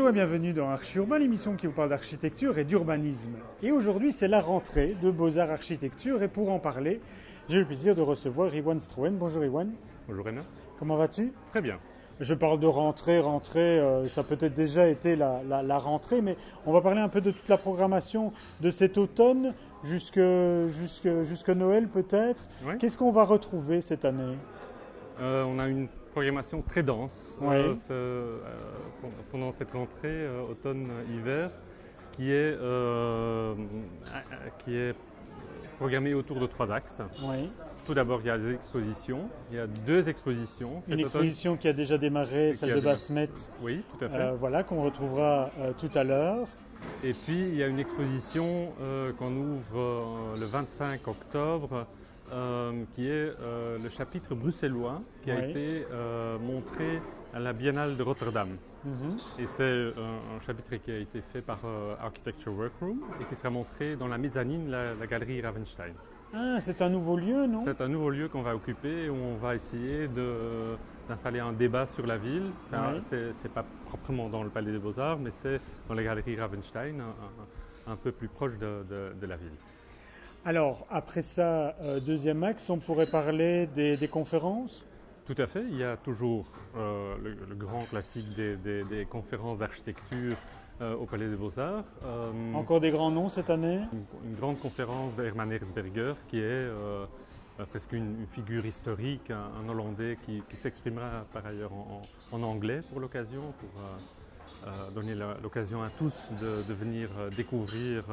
Bonjour et bienvenue dans Archi Urbain, l'émission qui vous parle d'architecture et d'urbanisme. Et aujourd'hui, c'est la rentrée de Beaux-Arts Architecture et pour en parler, j'ai le plaisir de recevoir Iwan Stroen. Bonjour Iwan. Bonjour Réna. Comment vas-tu? Très bien. Je parle de rentrée, ça a peut-être déjà été la rentrée, mais on va parler un peu de toute la programmation de cet automne jusque Noël peut-être. Oui. Qu'est-ce qu'on va retrouver cette année? On a une programmation très dense Oui. pendant cette rentrée automne-hiver qui est programmée autour de 3 axes. Oui. Tout d'abord, il y a des expositions. Il y a 2 expositions. Une exposition qui a déjà démarré, celle de Basmet. Oui, tout à fait. Voilà, qu'on retrouvera tout à l'heure. Et puis, il y a une exposition qu'on ouvre le 25 octobre, qui est le chapitre bruxellois, qui a été montré à la Biennale de Rotterdam. Et c'est un chapitre qui a été fait par Architecture Workroom et qui sera montré dans la mezzanine, la galerie Ravenstein. Ah, c'est un nouveau lieu, non? C'est un nouveau lieu qu'on va occuper où on va essayer d'installer un débat sur la ville. C'est pas proprement dans le Palais des Beaux-Arts, mais c'est dans la galerie Ravenstein, un peu plus proche de la ville. Alors, après ça, deuxième axe, on pourrait parler des conférences? Tout à fait. Il y a toujours le grand classique des conférences d'architecture au Palais des Beaux-Arts. Encore des grands noms cette année? Une grande conférence d'Herman Erzberger qui est presque une figure historique, un Hollandais qui s'exprimera par ailleurs en anglais pour l'occasion, pour donner l'occasion à tous de venir découvrir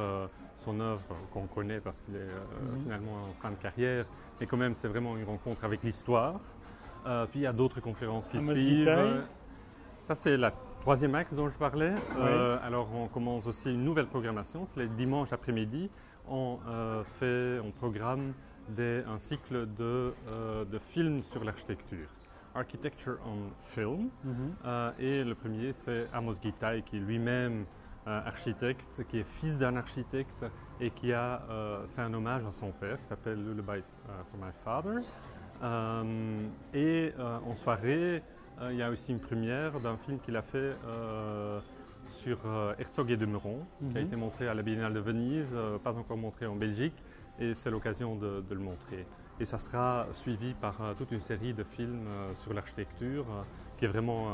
son œuvre qu'on connaît parce qu'il est finalement en fin de carrière, mais quand même c'est vraiment une rencontre avec l'histoire. Puis il y a d'autres conférences qui suivent. Ça c'est la troisième axe dont je parlais. Alors on commence aussi une nouvelle programmation. C'est les dimanches après-midi. On programme un cycle de films sur l'architecture. Architecture on Film. Et le premier c'est Amos Gitaï qui est lui-même architecte, qui est fils d'un architecte et qui a fait un hommage à son père qui s'appelle Lullaby for My Father. En soirée, il y a aussi une première d'un film qu'il a fait sur Herzog et de Meuron, qui a été montré à la Biennale de Venise, pas encore montré en Belgique, et c'est l'occasion de le montrer. Et ça sera suivi par toute une série de films sur l'architecture, qui est vraiment,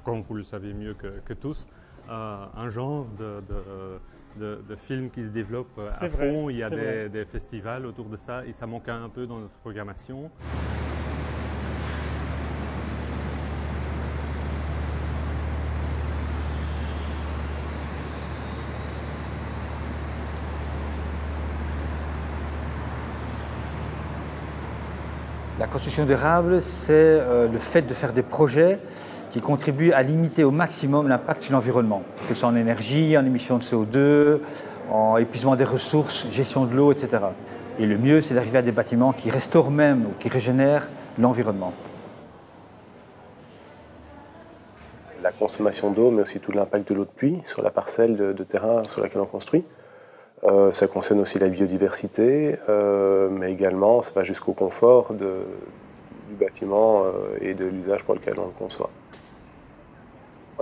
comme vous le savez mieux que tous, un genre de films qui se développe à fond. Il y a des festivals autour de ça et ça manque un peu dans notre programmation. La construction durable, c'est le fait de faire des projets qui contribuent à limiter au maximum l'impact sur l'environnement, que ce soit en énergie, en émissions de CO2, en épuisement des ressources, gestion de l'eau, etc. Et le mieux, c'est d'arriver à des bâtiments qui restaurent même ou qui régénèrent l'environnement. La consommation d'eau, mais aussi tout l'impact de l'eau de pluie sur la parcelle de terrain sur laquelle on construit. Ça concerne aussi la biodiversité, mais également ça va jusqu'au confort du bâtiment et de l'usage pour lequel on le conçoit.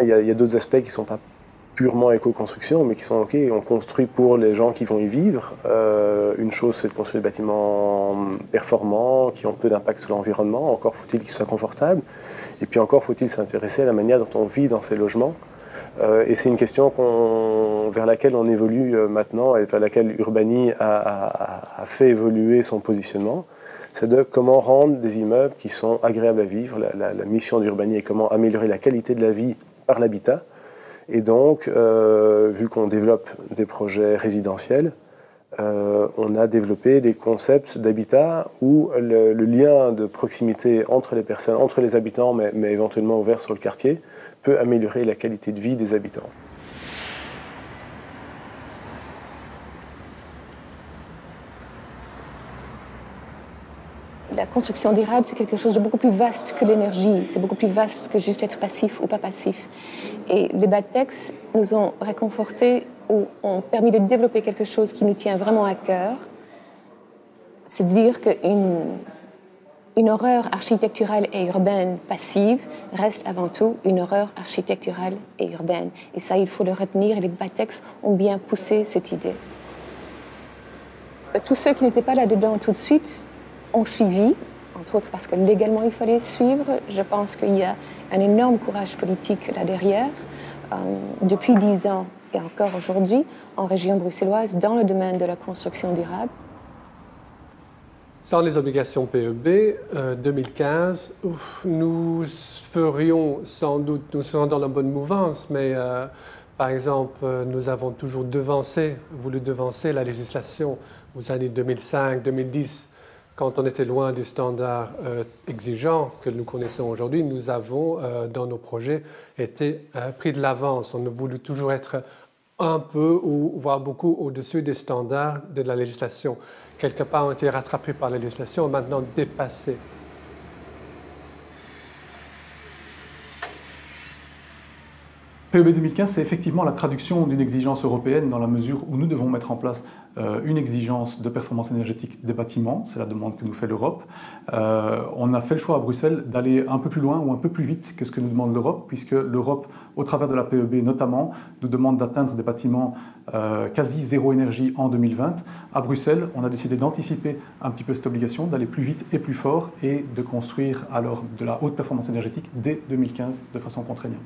Il y a d'autres aspects qui ne sont pas purement éco-construction, mais qui sont OK, on construit pour les gens qui vont y vivre. Une chose, c'est de construire des bâtiments performants, qui ont peu d'impact sur l'environnement. Encore faut-il qu'ils soient confortables. Et puis encore faut-il s'intéresser à la manière dont on vit dans ces logements. Et c'est une question vers laquelle on évolue maintenant et vers laquelle Urbani a fait évoluer son positionnement. C'est de comment rendre des immeubles qui sont agréables à vivre. La mission d'Urbani est comment améliorer la qualité de la vie par l'habitat. Et donc, vu qu'on développe des projets résidentiels, on a développé des concepts d'habitat où le lien de proximité entre les personnes, entre les habitants, mais éventuellement ouvert sur le quartier, peut améliorer la qualité de vie des habitants. La construction durable, c'est quelque chose de beaucoup plus vaste que l'énergie. C'est beaucoup plus vaste que juste être passif ou pas passif. Et les BATEX nous ont réconfortés ou ont permis de développer quelque chose qui nous tient vraiment à cœur. C'est de dire qu'une une horreur architecturale et urbaine passive reste avant tout une horreur architecturale et urbaine. Et ça, il faut le retenir, et les Batex ont bien poussé cette idée. Tous ceux qui n'étaient pas là-dedans tout de suite ont suivi, entre autres parce que légalement il fallait suivre. Je pense qu'il y a un énorme courage politique là derrière. Depuis 10 ans et encore aujourd'hui, en région bruxelloise, dans le domaine de la construction durable. Sans les obligations PEB, 2015, nous ferions sans doute, nous serions dans la bonne mouvance, mais par exemple, nous avons toujours voulu devancer la législation aux années 2005-2010. Quand on était loin du standard exigeant que nous connaissons aujourd'hui, nous avons, dans nos projets, été pris de l'avance. On a voulu toujours être un peu ou voire beaucoup au-dessus des standards de la législation. Quelque part, ont été rattrapés par la législation et maintenant dépassés. PEB 2015, c'est effectivement la traduction d'une exigence européenne dans la mesure où nous devons mettre en place une exigence de performance énergétique des bâtiments, c'est la demande que nous fait l'Europe. On a fait le choix à Bruxelles d'aller un peu plus loin ou un peu plus vite que ce que nous demande l'Europe, puisque l'Europe, au travers de la PEB notamment, nous demande d'atteindre des bâtiments quasi zéro énergie en 2020. À Bruxelles, on a décidé d'anticiper un petit peu cette obligation, d'aller plus vite et plus fort et de construire alors de la haute performance énergétique dès 2015 de façon contraignante.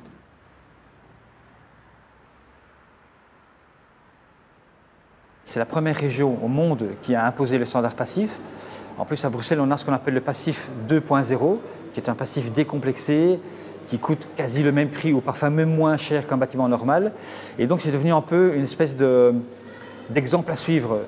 C'est la première région au monde qui a imposé le standard passif. En plus, à Bruxelles, on a ce qu'on appelle le passif 2.0, qui est un passif décomplexé, qui coûte quasi le même prix ou parfois même moins cher qu'un bâtiment normal. Et donc, c'est devenu un peu une espèce d'exemple à suivre.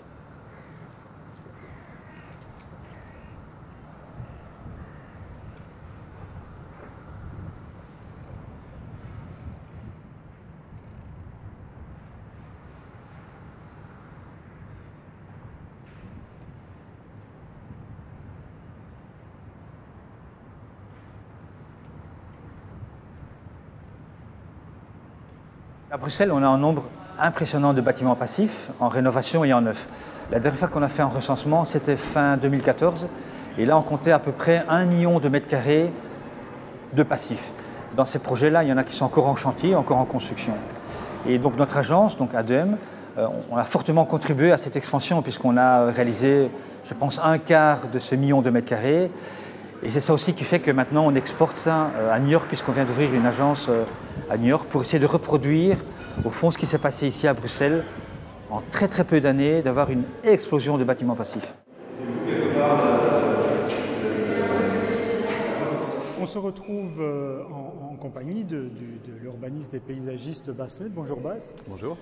À Bruxelles, on a un nombre impressionnant de bâtiments passifs en rénovation et en neuf. La dernière fois qu'on a fait un recensement, c'était fin 2014. Et là, on comptait à peu près 1 million de mètres carrés de passifs. Dans ces projets-là, il y en a qui sont encore en chantier, encore en construction. Et donc notre agence, donc ADEM, on a fortement contribué à cette expansion puisqu'on a réalisé, je pense, 1/4 de ce million de mètres carrés. Et c'est ça aussi qui fait que maintenant on exporte ça à New York, puisqu'on vient d'ouvrir une agence à New York pour essayer de reproduire au fond ce qui s'est passé ici à Bruxelles en très très peu d'années, d'avoir une explosion de bâtiments passifs. On se retrouve en compagnie de l'urbaniste et paysagiste Basmet. Bonjour Bas. Bonjour.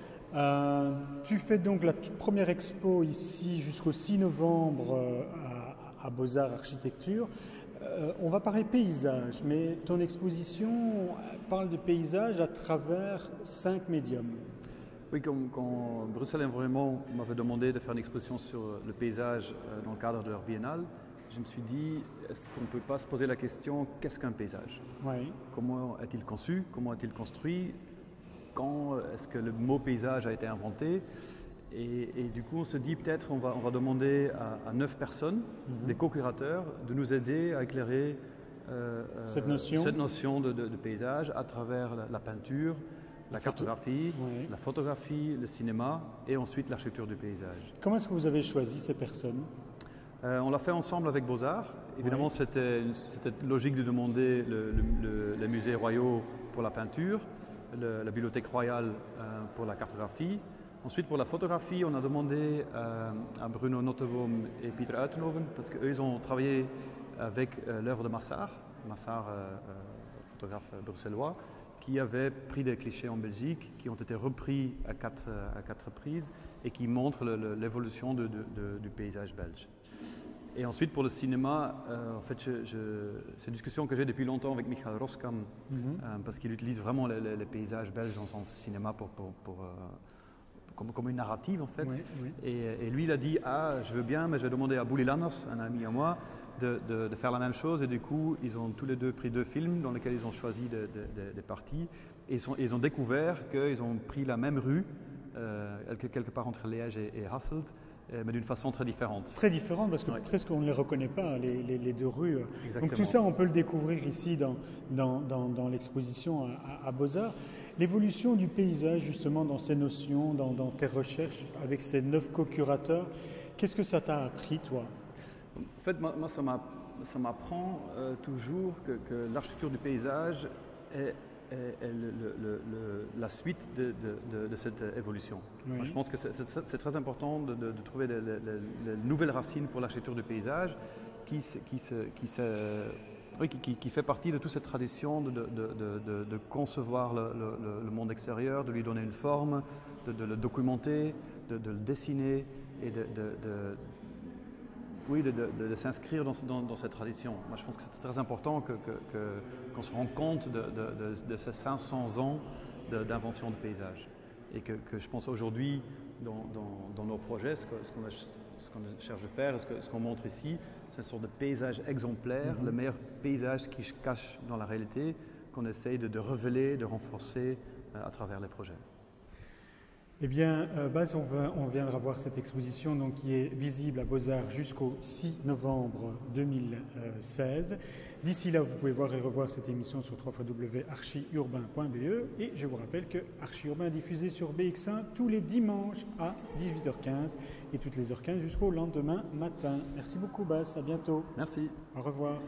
Tu fais donc la toute première expo ici jusqu'au 6 novembre à Beaux-Arts Architecture. On va parler paysage, mais ton exposition parle de paysage à travers 5 médiums. Oui, quand Bruxelles Environnement m'avait demandé de faire une exposition sur le paysage dans le cadre de leur biennale, je me suis dit, est-ce qu'on ne peut pas se poser la question, qu'est-ce qu'un paysage? Oui. Comment est-il conçu? Comment est-il construit? Quand est-ce que le mot paysage a été inventé? Et du coup, on se dit peut-être on va demander à 9 personnes, des co-curateurs, de nous aider à éclairer cette notion de paysage à travers la peinture, la cartographie, la photographie, le cinéma et ensuite l'architecture du paysage. Comment est-ce que vous avez choisi ces personnes? On l'a fait ensemble avec Beaux-Arts. Évidemment, c'était logique de demander les musées royaux pour la peinture, la bibliothèque royale pour la cartographie. Ensuite, pour la photographie, on a demandé à Bruno Noteboom et Pieter Uitenhoven, parce qu'eux, ils ont travaillé avec l'œuvre de Massart, photographe bruxellois, qui avait pris des clichés en Belgique, qui ont été repris à quatre reprises et qui montrent l'évolution du paysage belge. Et ensuite, pour le cinéma, en fait, c'est une discussion que j'ai depuis longtemps avec Michael Roskam, parce qu'il utilise vraiment les paysages belges dans son cinéma comme une narrative, en fait. Oui, oui. Et lui, il a dit, je veux bien, mais je vais demander à Bouli Lanners, un ami à moi, de faire la même chose. Et du coup, ils ont tous les deux pris 2 films dans lesquels ils ont choisi des parties. Et ils ont découvert qu'ils ont pris la même rue, quelque part entre Liège et Hasselt, mais d'une façon très différente. Très différente parce que Ouais. presque on ne les reconnaît pas, les deux rues. Exactement. Donc tout ça, on peut le découvrir ici dans l'exposition à Beaux-Arts. L'évolution du paysage, justement, dans ces notions, dans tes recherches, avec ces 9 co-curateurs, qu'est-ce que ça t'a appris, toi? En fait, moi ça m'apprend toujours que l'architecture du paysage est la suite de cette évolution. Oui. Moi, je pense que c'est très important de trouver les nouvelles racines pour l'architecture du paysage qui fait partie de toute cette tradition de concevoir le monde extérieur, de lui donner une forme, de le documenter, de le dessiner et de s'inscrire dans cette tradition. Moi, je pense que c'est très important qu'on se rende compte de ces 500 ans d'invention de paysage. Et que je pense aujourd'hui, dans nos projets, ce qu'on cherche de faire, ce qu'on montre ici, c'est une sorte de paysage exemplaire, le meilleur paysage qui se cache dans la réalité, qu'on essaye de révéler, de renforcer à travers les projets. Eh bien, Baz, on viendra voir cette exposition donc, qui est visible à Beaux-Arts jusqu'au 6 novembre 2016. D'ici là, vous pouvez voir et revoir cette émission sur www.archiurbain.be et je vous rappelle que Archiurbain est diffusé sur BX1 tous les dimanches à 18h15 et toutes les heures 15 jusqu'au lendemain matin. Merci beaucoup, Baz. À bientôt. Merci. Au revoir.